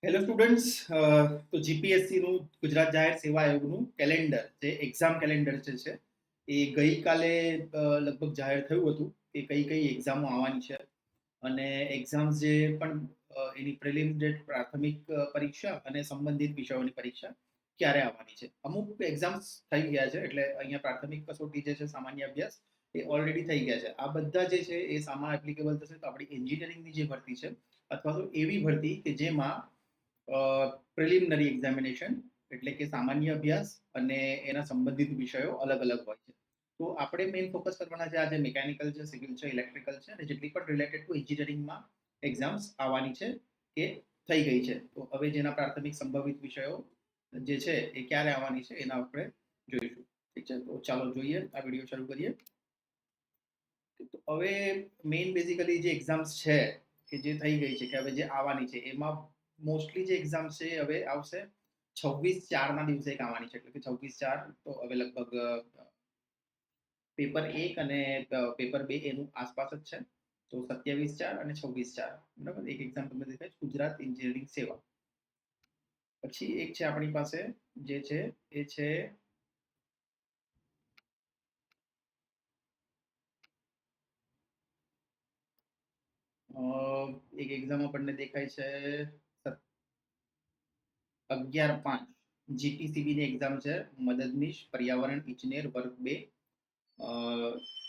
Hello students, તો GPSC નું ગુજરાત જાહેર સેવા આયોગનું કેલેન્ડર જે એક્ઝામ કેલેન્ડર છે એ ગઈકાલે લગભગ જાહેર થયું હતું કે કઈ કઈ એક્ઝામો આવવાની છે અને એક્ઝામ્સ જે પણ એની પ્રિલિમ ડેટ પ્રાથમિક પરીક્ષા અને સંબંધિત વિષયોની પરીક્ષા ક્યારે આવવાની છે. અમુક એક્ઝામ્સ થઈ ગયા છે, એટલે અહીંયા પ્રાથમિક કસોટી જે છે સામાન્ય અભ્યાસ એ ઓલરેડી થઈ ગયા છે. આ બધા જે છે એ સામા એપ્લિકેબલ થશે તો આપણી એન્જિનિયરિંગની જે ભરતી છે અથવા તો એવી ભરતી કે જેમાં પ્રિલિમિનરી એક્ઝામિનેશન એટલે કે સામાન્ય અભ્યાસ અને એના સંબંધિત વિષયો અલગ અલગ હોય છે. તો આપણે મેઇન ફોકસ કરવાના છે આજે મિકેનિકલ છે, સિવિલ છે, ઇલેક્ટ્રિકલ છે અને જેટલી પણ રિલેટેડ ટુ એન્જિનિયરિંગમાં એક્ઝામ્સ આવવાની છે કે થઈ ગઈ છે. તો હવે જેના પ્રાથમિક સંભવિત વિષયો જે છે એ ક્યારે આવવાની છે એના આપણે જોઈશું. ઠીક છે, તો ચાલો જોઈએ, આ વિડીયો શરૂ કરીએ. તો હવે મેઇન બેઝિકલી જે એક્ઝામ્સ છે કે જે થઈ ગઈ છે કે હવે જે આવવાની છે એમાં મોસ્ટલી જે એક્ઝામ છે હવે આવશે 26/4 દિવસે એક આવવાની છે, એટલે કે 26/4 તો હવે લગભગ પેપર 1 અને પેપર 2 એનું આસપાસ જ છે. તો 27/4 અને 26/4 બરાબર. એક એક્ઝામ તમને દેખાય છે ગુજરાત એન્જિનિયરિંગ સેવા. પછી એક છે આપણી પાસે જે છે એ છે એક એક્ઝામ આપણને દેખાય છે 11/5 જીપીસીબી ની એક્ઝામ છે, મદદનીશ પર્યાવરણ ઇજનેર વર્ગ 2,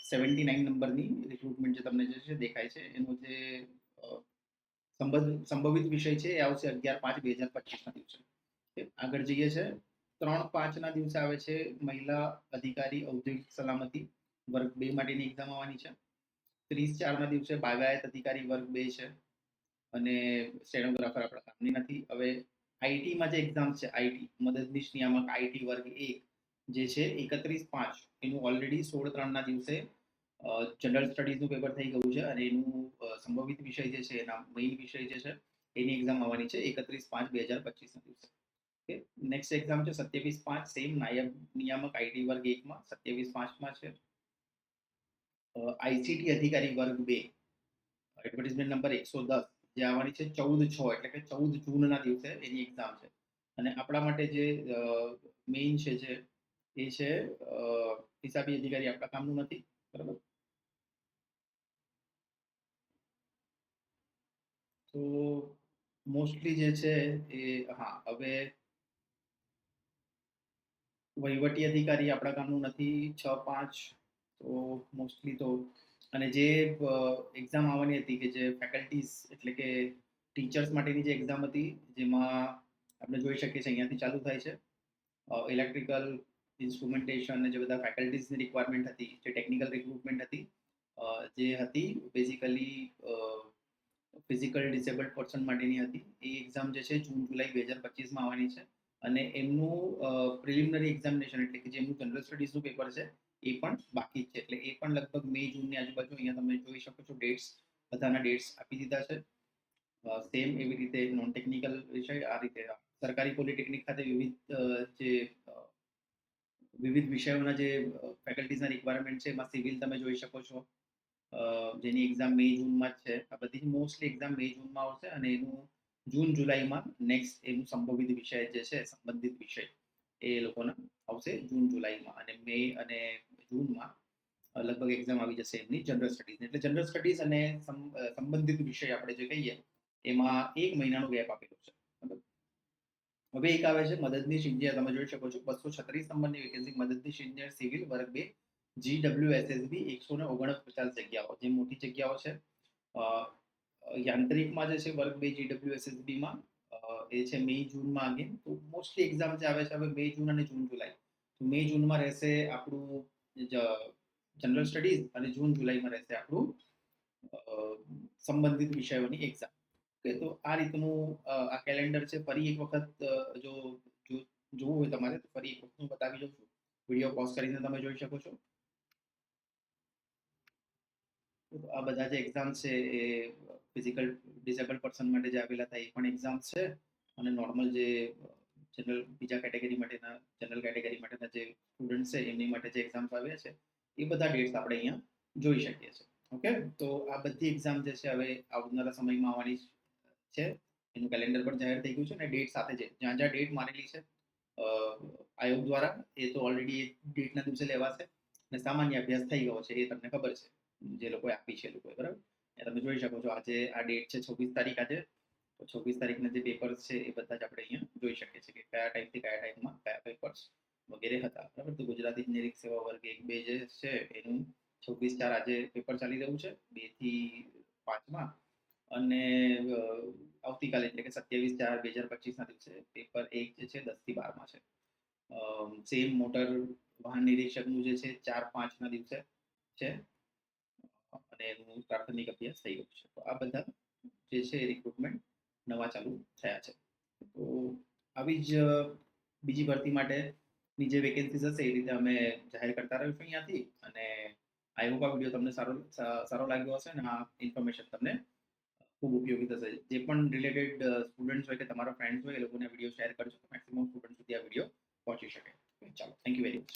79 નંબરની રિક્રુટમેન્ટ જે તમને જે છે દેખાય છે એનો જે સંભવિત વિષય છે એ આવશે 11/5/2025 ના દિવસે. આગળ જઈએ છે 3/5 ના દિવસે આવે છે મહિલા અધિકારી ઔદ્યોગિક સલામતી વર્ગ 2 માટેની એક્ઝામ આવવાની છે. 30/4 ના દિવસે બાગાયત અધિકારી વર્ગ 2 છે અને સ્ટેનોગ્રાફર આપણા કામની નથી. હવે આઈટીમાં જે એક્ઝામ છે, આઈટી મદદનીશ નિયામક આઈટી વર્ગ 1 જે છે 31/5 એનું ઓલરેડી 16/3 ના દિવસે જનરલ સ્ટડીઝનું પેપર થઈ ગયું છે અને એનું સંભવિત વિષય જે છે એના મેઇન વિષય જે છે એની એક્ઝામ આવવાની છે 31/5/2025 ના દિવસે. ઓકે, નેક્સ્ટ એક્ઝામ છે 27/5 સેમ નાયબ નિયામક આઈટી વર્ગ 1 માં 27/5 છે. આઈસીટી અધિકારી વર્ગ 2 એડવર્ટાઇઝમેન્ટ નંબર 110 જે આવવાની છે 14/6 એટલે કે 14 જૂનના દિવસે એની એક્ઝામ છે. અને આપણા માટે જે મેઇન છે જે એ છે હિસાબી અધિકારી આપણા કામનું નથી, બરાબર. તો મોસ્ટલી જે છે એ હા હવે વહીવટી અધિકારી આપણા કામનું નથી 6/5. તો મોસ્ટલી તો અને જે એક્ઝામ આવવાની હતી કે જે ફેકલ્ટીઝ એટલે કે ટીચર્સ માટેની જે એક્ઝામ હતી જેમાં આપણે જોઈ શકીએ છીએ અહીંયાથી ચાલુ થાય છે. ઇલેક્ટ્રિકલ ઇન્સ્ટ્રુમેન્ટેશન અને જે બધા ફેકલ્ટીઝની રિક્વાયરમેન્ટ હતી, જે ટેકનિકલ રિક્રુટમેન્ટ હતી જે હતી બેઝિકલી ફિઝિકલ ડિસેબલ્ડ પર્સન માટેની હતી. એ એક્ઝામ જે છે જૂન જુલાઈ 2025માં આવવાની છે અને એમનું પ્રિલિમિનરી એક્ઝામિનેશન એટલે કે જે એમનું જનરલ સ્ટડીઝનું પેપર છે એ પણ બાકી છે, એટલે એ પણ લગભગ મે જૂનની આજુબાજુ અહીંયા તમે જોઈ શકો છો ડેટ્સ, બધાના ડેટ્સ આપી દીધા છે. સેમ એવી રીતે નોન ટેકનિકલ વિષય આ રીતે સરકારી પોલિટેકનિક ખાતે વિવિધ વિષયોના જે ફેકલ્ટીઝના રિક્વાયરમેન્ટ છે એમાં સિવિલ તમે જોઈ શકો છો જેની એક્ઝામ મે જૂનમાં જ છે. આ બધી મોસ્ટલી એક્ઝામ મે જૂનમાં આવશે અને એનું જૂન જુલાઈમાં નેક્સ્ટ એનું સંભવિત વિષય જે છે સંબંધિત વિષય એ લોકોના આવશે જૂન જુલાઈમાં અને મે અને જૂનમાં લગભગ એક્ઝામ આવી જશે એમની જનરલ સ્ટડીઝ. એટલે જનરલ સ્ટડીઝ અને સંબંધિત વિષય આપણે જે કહીએ એમાં 1 મહિનાનો ગેપ આપેલો છે. હવે એક આવે છે મદદનીશ ઇન્જિનિયર, તમે જોઈ શકો છો 236 નંબરની વેકેન્સી મદદનીશ ઇન્જિનિયર સિવિલ વર્ગ 2 GWSSB 149 જગ્યાઓ, જે મોટી જગ્યાઓ છે. યાંત્રિકમાં જે છે વર્ગ 2 GWSSBમાં એ છે મે જૂનમાં આગેન. તો મોસ્ટલી એક્ઝામ જે આવે છે હવે મે જૂન અને જૂન જુલાઈ. તો મે જૂનમાં રહેશે આપણું જનરલ સ્ટડીઝ અને જૂન જુલાઈમાં રહેશે આપણું સંબંધિત વિષયોની એક્ઝામ. ઓકે, તો આ રીતનું આ કેલેન્ડર છે. ફરી એક વખત જો જોવું હોય તમારે તો ફરી એક વખત હું બતાવી દઉં છું. વિડીયો પોઝ કરીને તમે જોઈ શકો છો. આ બધા જે એક્ઝામ છે એ ફિઝિકલ ડિસેબલ્ડ પર્સન માટે જે આવેલા હતા એ પણ એક્ઝામ છે અને નોર્મલ જે જનરલ બીજા કેટેગરી માટેના જનરલ કેટેગરી માટેના જે સ્ટુડન્ટ છે એમની માટે જે એક્ઝામ્સ આવ્યા છે એ બધા ડેટ્સ આપણે અહીંયા જોઈ શકીએ છીએ. ઓકે, તો આ બધી એક્ઝામ જે છે હવે આવનારા સમયમાં આવવાની છે એનું કેલેન્ડર પણ જાહેર થઈ ગયું છે અને ડેટ સાથે છે. જ્યાં જ્યાં ડેટ મારેલી છે આયોગ દ્વારા, એ તો ઓલરેડી ડેટના દિવસે લેવાશે અને સામાન્ય અભ્યાસ થઈ ગયો છે, એ તમને ખબર છે, જે લોકોએ આપી છે એ લોકોએ, બરાબર. તમે જોઈ શકો છો આજે આ ડેટ છે 26 તારીખ આજે. તો 26 તારીખના જે પેપર્સ છે એ બધા જ આપણે અહીંયા જોઈ શકીએ છીએ કે કયા ટાઈમથી કયા ટાઈમમાં કયા પેપર્સ વગેરે હતા, બરાબર. તો ગુજરાત ઇજનેરી સેવા વર્ગ 1-2 જે છે એનું 26/4 આજે પેપર ચાલી રહ્યું છે 2 થી 5માં, અને આવતીકાલે એટલે કે 27/4/2025ના દિવસે પેપર 1 જે છે 10 થી 12માં છે. સેમ મોટર વાહન નિરીક્ષકનું જે છે 4-5ના દિવસે છે અને એનું પ્રાથમિક અભ્યાસ થઈ ગયું છે. તો આ બધા જે છે રિક્રુટમેન્ટ નવા ચાલુ થયા છે. તો આવી જ બીજી ભરતી માટેની જે વેકેન્સીઝ હશે એ રીતે અમે જાહેર કરતા રહીશું અહીંયાથી. અને આઈ હોપ આ વિડીયો તમને સારો લાગ્યો હશે અને આ ઇન્ફોર્મેશન તમને ખૂબ ઉપયોગી થશે. જે પણ રિલેટેડ સ્ટુડન્ટ્સ હોય કે તમારા ફ્રેન્ડ્સ હોય એ લોકોને વિડીયો શેર કરજો, મેક્સિમમ સ્ટુડન્ટ સુધી આ વિડીયો પહોંચી શકે. ચાલો, થેન્ક યુ વેરી મચ.